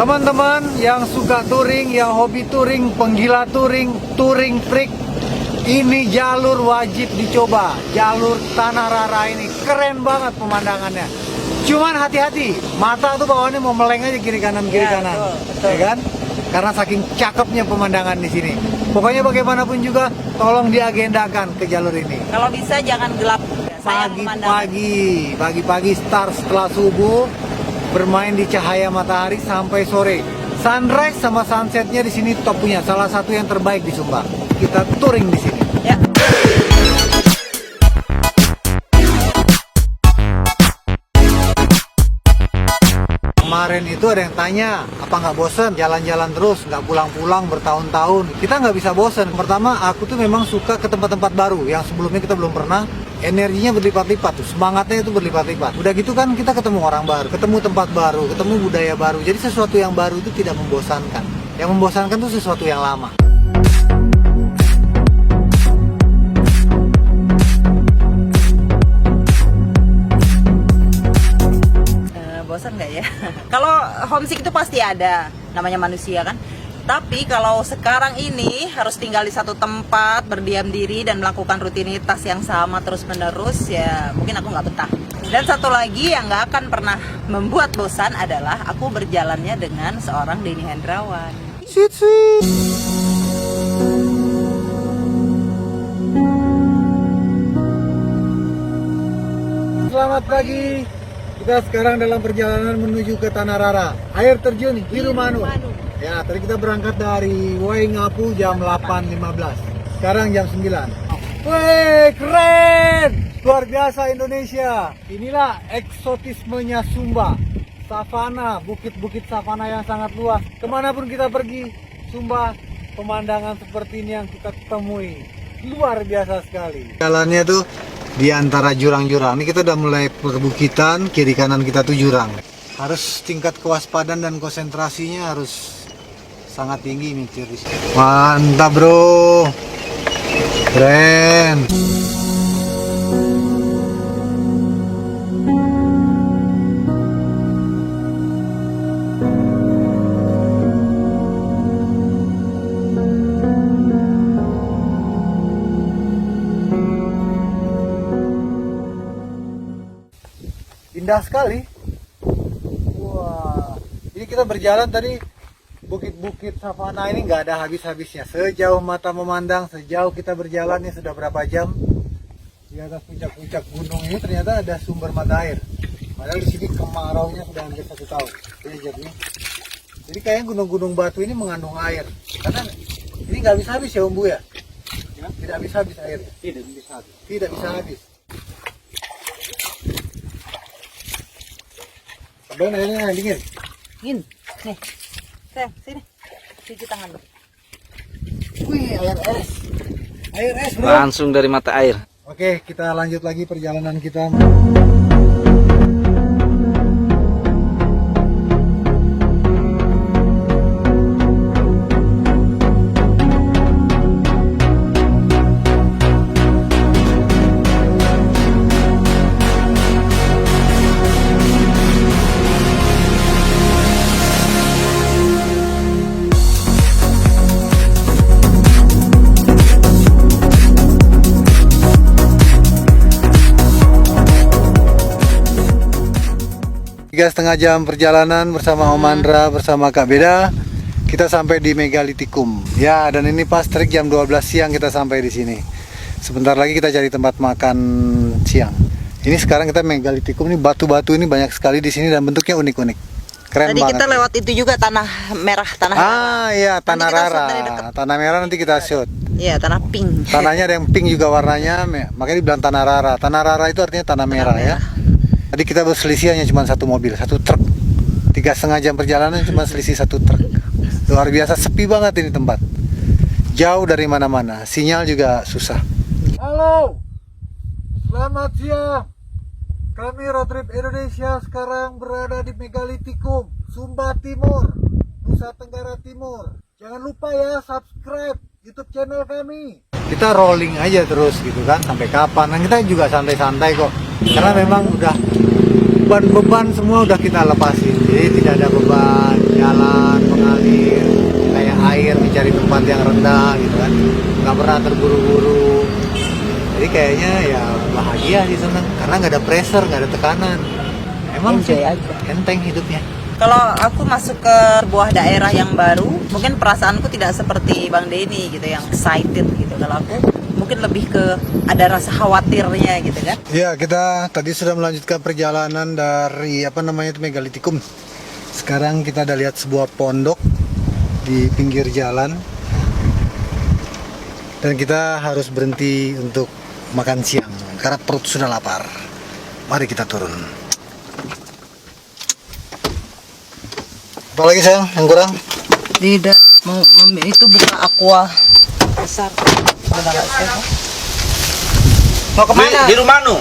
Teman-teman yang suka touring, yang hobi touring, penggila touring, touring freak, ini jalur wajib dicoba. Jalur Tanah Rara ini keren banget pemandangannya. Cuman hati-hati, mata tuh bawaannya mau meleng aja kiri kanan betul. ya kan? Karena saking cakepnya pemandangan di sini. Pokoknya bagaimanapun juga, tolong diagendakan ke jalur ini. Kalau bisa jangan gelap. Pagi-pagi start setelah subuh, bermain di cahaya matahari sampai sore. Sunrise sama sunsetnya di sini top punya, salah satu yang terbaik di Sumba. Kita touring di sini. Ya. Kemarin itu ada yang tanya, apa nggak bosen jalan-jalan terus, nggak pulang-pulang bertahun-tahun? Kita nggak bisa bosen. Pertama, aku tuh memang suka ke tempat-tempat baru yang sebelumnya kita belum pernah. Energinya berlipat-lipat tuh, semangatnya itu berlipat-lipat. Udah gitu kan kita ketemu orang baru, ketemu tempat baru, ketemu budaya baru. Jadi sesuatu yang baru itu tidak membosankan. Yang membosankan tuh sesuatu yang lama. Bosan nggak ya? Kalau homesick itu pasti ada, namanya manusia kan. Tapi kalau sekarang ini harus tinggal di satu tempat, berdiam diri dan melakukan rutinitas yang sama terus menerus, ya mungkin aku nggak betah. Dan satu lagi yang nggak akan pernah membuat bosan adalah aku berjalannya dengan seorang Denny Hendrawan. Sweet. Selamat pagi. Kita sekarang dalam perjalanan menuju ke Tanah Rara. Air terjun Hirumanu. Ya, tadi kita berangkat dari Waingapu jam 8.15. Sekarang jam 9. Wih, keren! Luar biasa Indonesia. Inilah eksotismenya Sumba. Savana, bukit-bukit savana yang sangat luas. Kemanapun kita pergi, Sumba, pemandangan seperti ini yang kita temui. Luar biasa sekali. Jalannya tuh di antara jurang-jurang. Ini kita udah mulai perbukitan, kiri kanan kita tuh jurang. Harus tingkat kewaspadaan dan konsentrasinya harus sangat tinggi mikir di sini. Mantap, bro. Keren. Indah sekali. Wah, ini kita berjalan tadi bukit-bukit savana ini nggak ada habis-habisnya. Sejauh mata memandang, sejauh kita berjalannya sudah berapa jam. Di atas puncak-puncak gunung ini ternyata ada sumber mata air. Padahal di sini kemaraunya sudah hampir 1 tahun. Jadi kayaknya gunung-gunung batu ini mengandung air. Karena ini nggak habis-habis ya, Om Bu ya? Tidak habis-habis airnya. Tidak bisa habis. Abang airnya dingin. Nih, sayang, sini, cuci tangan lu. Wih, air es. Air es, bro. Langsung dari mata air. Oke, kita lanjut lagi perjalanan kita. Tiga setengah jam perjalanan bersama Om Andra, bersama Kak Beda, kita sampai di Megalitikum. Ya, dan ini pas trik jam 12 siang kita sampai di sini. Sebentar lagi kita cari tempat makan siang. Ini sekarang kita Megalitikum, ini batu-batu ini banyak sekali di sini dan bentuknya unik-unik. Keren Tadi banget. kita lewat itu juga tanah merah, tanah Rara. Ah iya, Tanah Nanti kita shoot Rara. dari dekat. Tanah merah nanti kita shoot. Iya, tanah pink. Tanahnya ada yang pink juga warnanya, makanya dibilang Tanah Rara. Tanah Rara itu artinya tanah merah ya. Tadi kita berselisih hanya cuma 1 mobil, 1 truk. 3,5 jam perjalanan cuma selisih 1 truk. Luar biasa, sepi banget ini tempat. Jauh dari mana-mana, sinyal juga susah. Halo, selamat siang. Kami Road Trip Indonesia sekarang berada di Megalitikum, Sumba Timur, Nusa Tenggara Timur. Jangan lupa ya subscribe YouTube channel kami. Kita rolling aja terus gitu kan, sampai kapan? Nah, kita juga santai-santai kok. Karena memang udah beban-beban semua udah kita lepasin. Jadi tidak ada beban jalan nggak pernah terburu-buru. Jadi kayaknya ya bahagia sih, seneng karena nggak ada pressure, nggak ada tekanan. Emang Enjoy sih aja. enteng hidupnya. Kalau aku masuk ke sebuah daerah yang baru, mungkin perasaanku tidak seperti Bang Denny gitu yang excited gitu. Kalau aku mungkin lebih ke ada rasa khawatirnya gitu kan. Ya, kita tadi sudah melanjutkan perjalanan dari apa namanya itu Megalitikum. Sekarang kita ada lihat sebuah pondok di pinggir jalan. Dan kita harus berhenti untuk makan siang karena perut sudah lapar. Mari kita turun. Apalagi sayang yang kurang? Tidak, itu bukan aqua besar. Mau kemana? Di Rumanu.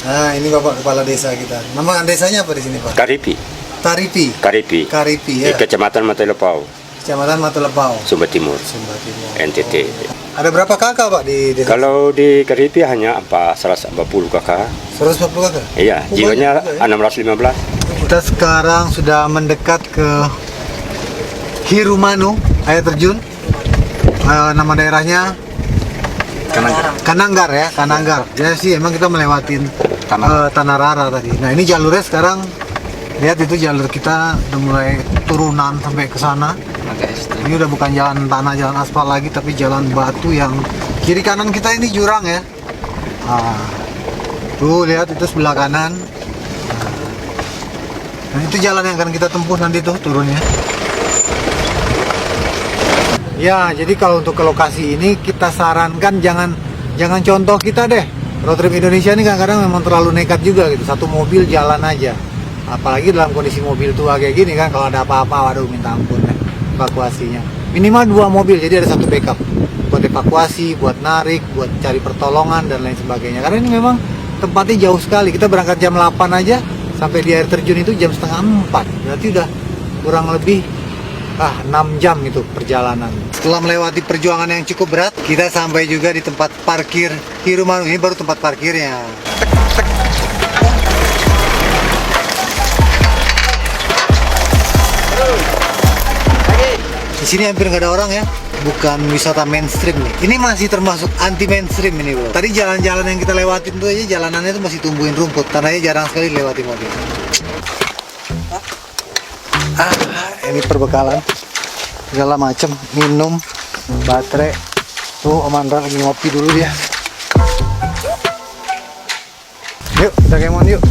Nah, ini Bapak Kepala Desa kita. Nama desanya apa di sini, Pak? Karipi. Taripi. Karipi. Karipi Di ya. Kecamatan Matalepau, Kecamatan Matalepau, Sumba Timur, Sumba Timur. NTT. Ada berapa kakak, Pak, di desa? Kalau di Karipi hanya 140 kakak. 140 kakak? Iya, Oh, jiwanya banyak juga ya. 615. Kita sekarang sudah mendekat ke Hirumanu, air terjun. Nama daerahnya Kananggar ya, Kananggar. Jadi sih emang kita melewatin Tanah Rara tadi. Nah, ini jalurnya sekarang lihat itu jalur kita udah mulai turunan sampai ke sana. Ini udah bukan jalan tanah, jalan aspal lagi, tapi jalan batu yang kiri kanan kita ini jurang ya. Tuh lihat itu sebelah kanan. Nah, itu jalan yang akan kita tempuh nanti tuh turunnya. Ya, jadi kalau untuk ke lokasi ini kita sarankan jangan contoh kita deh. Road trip Indonesia ini kadang-kadang memang terlalu nekat juga gitu. Satu mobil jalan aja. Apalagi dalam kondisi mobil tua kayak gini kan, kalau ada apa-apa, waduh minta ampun ya, evakuasinya. Minimal 2 mobil, jadi ada satu backup buat evakuasi, buat narik, buat cari pertolongan dan lain sebagainya. Karena ini memang tempatnya jauh sekali. Kita berangkat jam 8 aja, sampai di air terjun itu jam setengah 4. Berarti udah kurang lebih 6 jam itu perjalanan. Setelah melewati perjuangan yang cukup berat, kita sampai juga di tempat parkir Hirumanu. Ini baru tempat parkirnya. Di sini hampir nggak ada orang ya, bukan wisata mainstream nih. Ini masih termasuk anti mainstream ini bro. Tadi jalan-jalan yang kita lewatin tuh aja jalanannya tuh masih tumbuhin rumput, tanahnya jarang sekali dilewati mobil. Ini perbekalan segala macam, minum, baterai. Tuh Om Andra lagi ngopi dulu dia. Yuk kita kemon yuk.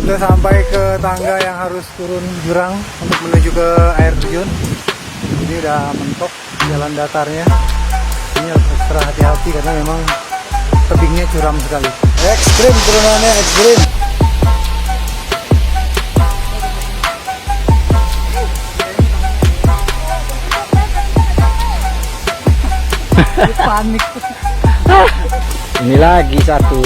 Kita sampai ke tangga yang harus turun jurang untuk menuju ke air terjun. Ini udah mentok jalan datarnya. Ini harus ekstra hati-hati karena memang tebingnya curam sekali. Ekstrim turunannya, ekstrim. Panik. Ini lagi satu.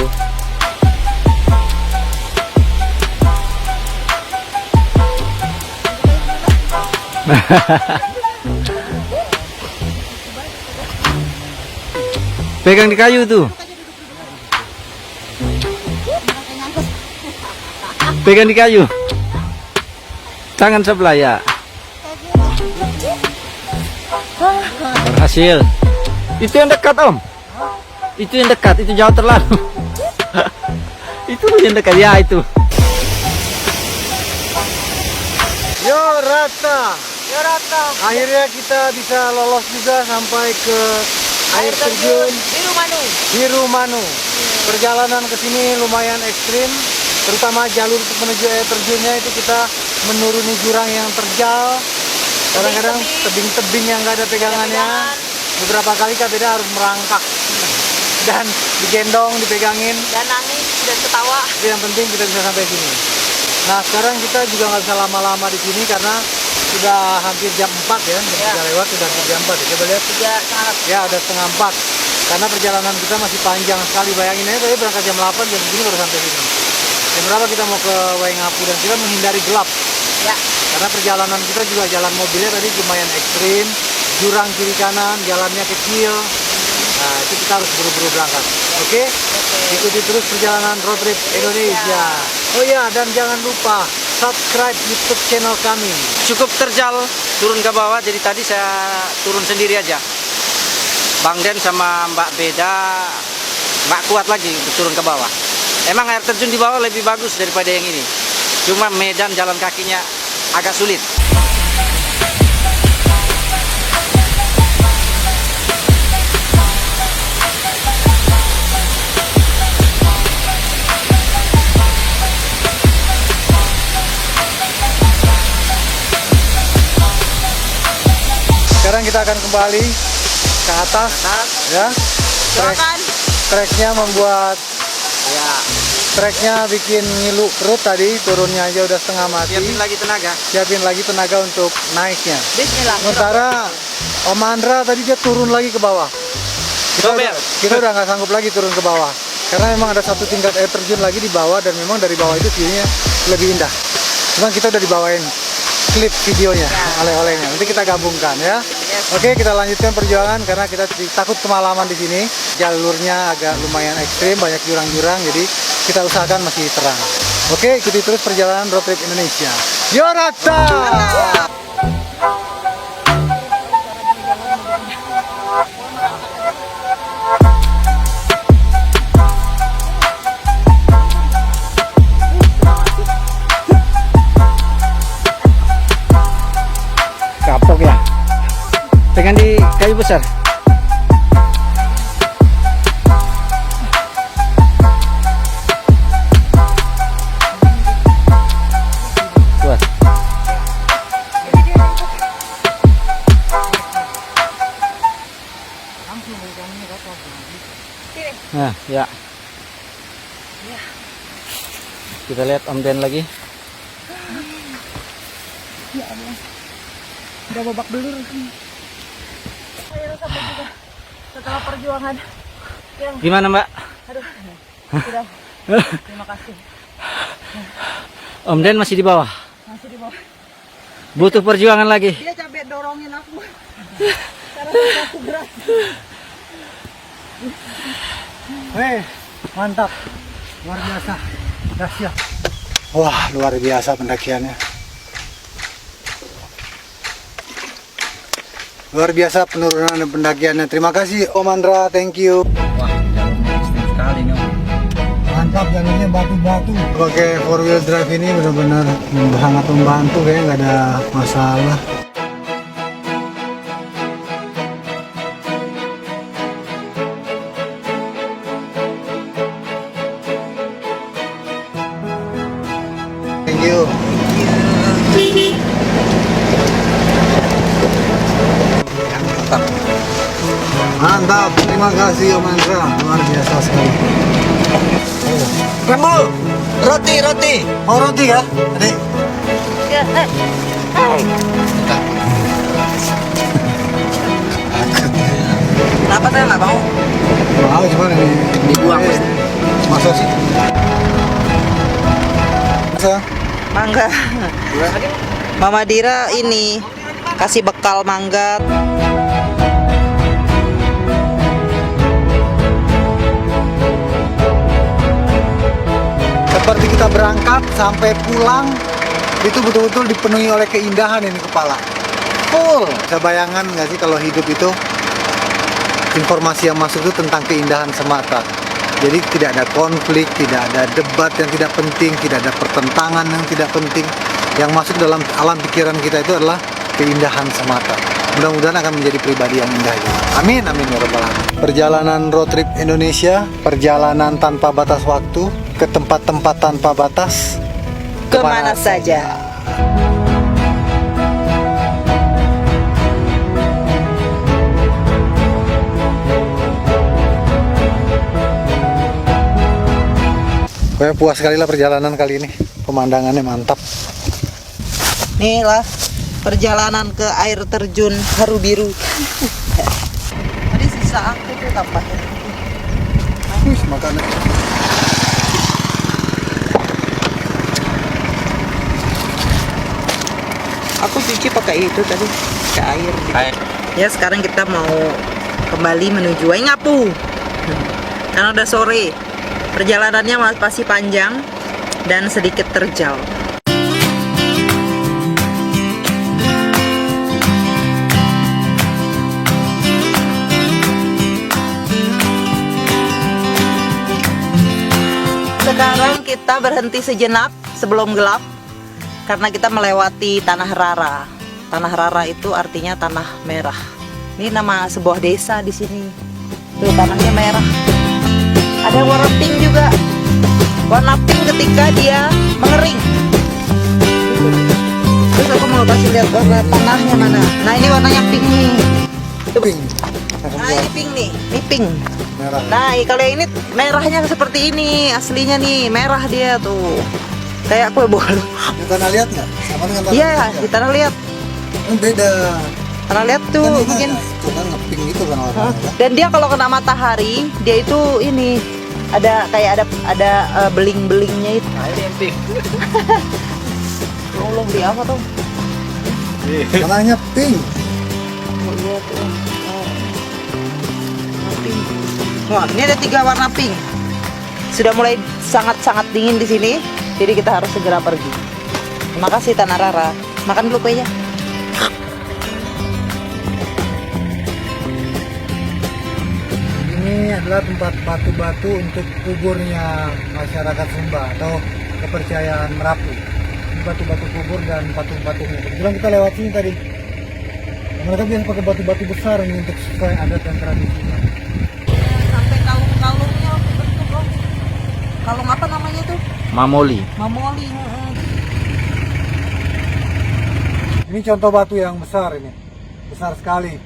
Pegang di kayu tuh. Pegang di kayu. Tangan sebelah ya. Berhasil. Itu yang dekat Om. Itu yang dekat, itu jauh terlalu. Itu yang dekat ya itu. Yo rata. Akhirnya kita bisa lolos juga sampai ke air terjun Hirumanu. Perjalanan ke sini lumayan ekstrim, terutama jalur untuk menuju air terjunnya itu kita menuruni jurang yang terjal. Kadang-kadang tebing-tebing yang nggak ada pegangannya. Beberapa kali KBD harus merangkak dan digendong, dipegangin. Dan nangis dan ketawa. Tapi yang penting kita bisa sampai sini. Nah sekarang kita juga nggak bisa lama-lama di sini karena sudah hampir jam 4 ya, jam 3 lewat sudah hampir jam 4 ya. Coba lihat. Ya udah setengah 4. Karena perjalanan kita masih panjang sekali. Bayangin aja tadi berangkat jam 8, jam segini baru sampai sini. Jam berapa kita mau ke Waingapu dan kita menghindari gelap. Ya. Karena perjalanan kita juga jalan mobilnya tadi lumayan ekstrim, jurang kiri kanan, jalannya kecil. Nah itu kita harus buru-buru berangkat. Oke? Ikuti terus perjalanan road trip Indonesia. Oh iya, dan jangan lupa subscribe YouTube channel kami. Cukup terjal turun ke bawah, jadi tadi saya turun sendiri aja. Bang Den sama Mbak Beda nggak kuat lagi untuk turun ke bawah. Emang air terjun di bawah lebih bagus daripada yang ini. Cuma medan jalan kakinya agak sulit. Sekarang kita akan kembali ke atas, ya. Silakan. Treknya membuat, Ya, treknya bikin ngilu perut tadi, turunnya aja udah setengah mati. siapin lagi tenaga. Siapin lagi tenaga untuk naiknya. Bismillah. Sementara Om Andra tadi dia turun lagi ke bawah. Dobel. Kita udah nggak sanggup lagi turun ke bawah. Karena memang ada satu tingkat air terjun lagi di bawah dan memang dari bawah itu view-nya lebih indah. Cuman kita udah dibawain klip videonya, oleh-olehnya. Nanti kita gabungkan ya. Oke, kita lanjutkan perjuangan karena kita takut kemalaman di sini. Jalurnya agak lumayan ekstrim, banyak jurang-jurang, jadi kita usahakan masih terang. Oke, ikuti terus perjalanan road trip Indonesia. Yorata! Kapok ya. Dengan di kayu besar. Kuat. Nah, ya. Kita lihat Om Den lagi. Udah babak belur. Setelah perjuangan yang Gimana, Mbak? aduh sudah terima kasih Om Den masih di bawah. masih di bawah. Butuh perjuangan lagi. Dia capek dorongin aku karena aku berat. Mantap, luar biasa, dahsyat. Wah, luar biasa pendakiannya. Luar biasa penurunan dan pendakiannya. Terima kasih Om Andra, thank you. Wah, jalurnya ekstrim sekali nih, Om. Mantap, jalurnya batu-batu. Pakai 4-wheel drive ini benar-benar sangat membantu, kayak nggak ada masalah. Thank you. Mantap, terima kasih Om Andra, luar biasa sekali. Rambo, roti. Mau roti ya, adik? Kenapa saya nggak mau? Mau cuman ini Dibuang, Mas. Masa sih? Masa? Mangga. Mama Dira ini kasih bekal mangga. Seperti kita berangkat sampai pulang itu betul-betul dipenuhi oleh keindahan ini kepala. Full. Bisa bayangan nggak sih kalau hidup itu informasi yang masuk itu tentang keindahan semata. Jadi tidak ada konflik, tidak ada debat yang tidak penting, tidak ada pertentangan yang tidak penting. Yang masuk dalam alam pikiran kita itu adalah keindahan semata. Mudah-mudahan akan menjadi pribadi yang indah juga. Amin, amin ya rabbal alamin. Perjalanan road trip Indonesia, perjalanan tanpa batas waktu, ke tempat-tempat tanpa batas. Kemana saja? Pokoknya puas sekali lah perjalanan kali ini. Pemandangannya mantap. Nih lah perjalanan ke air terjun Haru Biru. Tadi sisa aku tuh tampaknya. Wih, makanan. Aku cuci pakai itu tadi, ke air. Ya sekarang kita mau kembali menuju Waingapu. Karena udah sore. Perjalanannya masih panjang dan sedikit terjal. Sekarang kita berhenti sejenak sebelum gelap karena kita melewati Tanah Rara. Tanah Rara itu artinya tanah merah. Ini nama sebuah desa di sini. Tuh tanahnya merah. Ada warna pink juga. Warna pink ketika dia mengering. Terus aku mau kasih lihat warna tanahnya mana. Nah ini warnanya pink nih. Pink. Nah ini pink nih. Ini pink. Merah. Nah kalau yang ini merahnya seperti ini. Aslinya nih merah dia tuh. Kayak kue bolu. Di tanah liat nggak? Sama dengan tanah Iya liat di tanah liat. nggak? Beda. Tanah liat tuh Kan ini mungkin. itu kan ngepink itu kan warnanya. Dan dia kalau kena matahari dia itu ini ada kayak ada beling-belingnya itu. Nah, ini yang pink. Tolong beli apa tuh? Tanahnya pink. Oh, iya tuh. Oh. Warna pink. Wah, ini ada 3 warna pink. Sudah mulai sangat-sangat dingin di sini, jadi kita harus segera pergi. Terima kasih Tanah Rara. Makan dulu kuenya. Ini adalah tempat batu-batu untuk kuburnya masyarakat Sumba atau kepercayaan Merapu. Ini batu-batu kubur dan patung-patungnya. Kebetulan kita lewat sini tadi. Mereka biasa pakai batu-batu besar ini untuk sesuai adat dan tradisinya. Sampai kalung-kalungnya bentuk loh. Kalung apa namanya tuh? Mamoli. Mamoli. Ini contoh batu yang besar ini, besar sekali.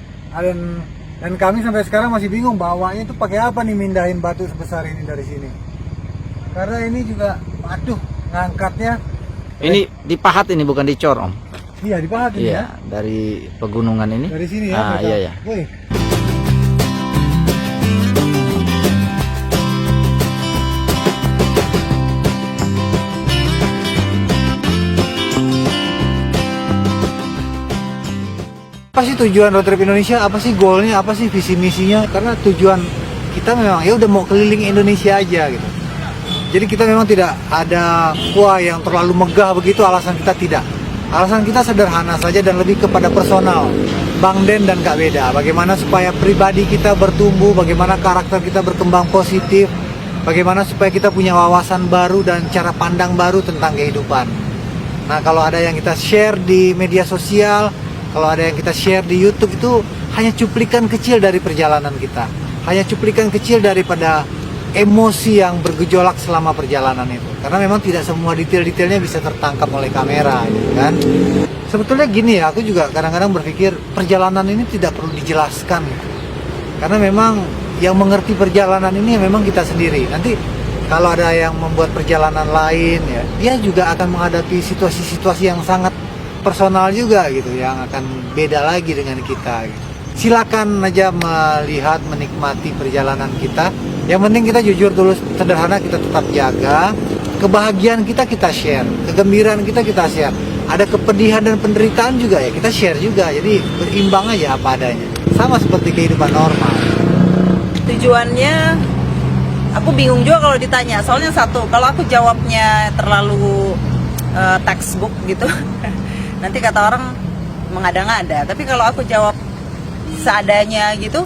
Dan kami sampai sekarang masih bingung bawanya itu pakai apa nih mindahin batu sebesar ini dari sini. Karena ini juga, aduh, ngangkatnya. Ini dipahat ini bukan dicor Om. Iya dipahat ini Iya, ya. dari pegunungan ini. Dari sini ya. Ah, mereka. iya ya. Wih. Apa sih tujuan road trip Indonesia? Apa sih goalnya? Apa sih visi misinya? Karena tujuan kita memang ya udah mau keliling Indonesia aja gitu. Jadi kita memang tidak ada wah yang terlalu megah begitu, alasan kita tidak. Alasan kita sederhana saja dan lebih kepada personal. Bang Den dan Kak Beda, bagaimana supaya pribadi kita bertumbuh, bagaimana karakter kita berkembang positif, bagaimana supaya kita punya wawasan baru dan cara pandang baru tentang kehidupan. Nah kalau ada yang kita share di media sosial, kalau ada yang kita share di YouTube itu hanya cuplikan kecil dari perjalanan kita. Hanya cuplikan kecil daripada emosi yang bergejolak selama perjalanan itu. Karena memang tidak semua detail-detailnya bisa tertangkap oleh kamera, gitu kan. Sebetulnya gini ya, aku juga kadang-kadang berpikir perjalanan ini tidak perlu dijelaskan. Karena memang yang mengerti perjalanan ini memang kita sendiri. Nanti kalau ada yang membuat perjalanan lain ya, dia juga akan menghadapi situasi-situasi yang sangat personal juga gitu, yang akan beda lagi dengan kita gitu. Silakan aja melihat, menikmati perjalanan kita. Yang penting kita jujur, tulus, sederhana, kita tetap jaga. Kebahagiaan kita share, kegembiraan kita share. Ada kepedihan dan penderitaan juga ya kita share juga. Jadi berimbang aja apa adanya. Sama seperti kehidupan normal. Tujuannya aku bingung juga kalau ditanya. Soalnya satu, kalau aku jawabnya terlalu textbook gitu. Nanti kata orang mengada-ngada. Tapi kalau aku jawab seadanya gitu,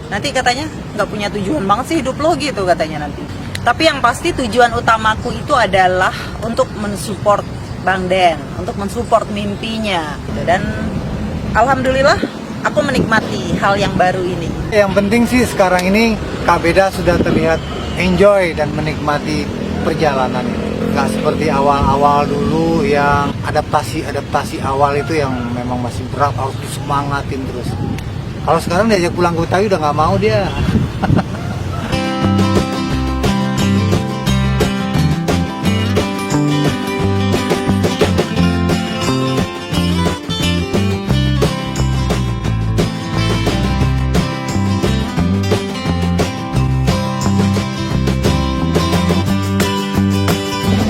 nanti katanya nggak punya tujuan banget sih hidup lo gitu katanya nanti. Tapi yang pasti tujuan utamaku itu adalah untuk mensupport Bang Den, untuk mensupport mimpinya. Dan alhamdulillah aku menikmati hal yang baru ini. Yang penting sih sekarang ini Kak Beda sudah terlihat enjoy dan menikmati perjalanan ini. Nggak seperti awal-awal dulu yang adaptasi awal itu yang memang masih berat, harus disemangatin terus. Kalau sekarang diajak pulang ke Betawi udah nggak mau dia.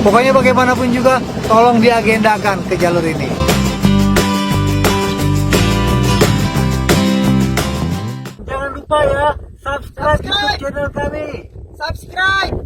Pokoknya bagaimanapun juga, tolong diagendakan ke jalur ini. Jangan lupa ya, subscribe YouTube channel kami. Subscribe!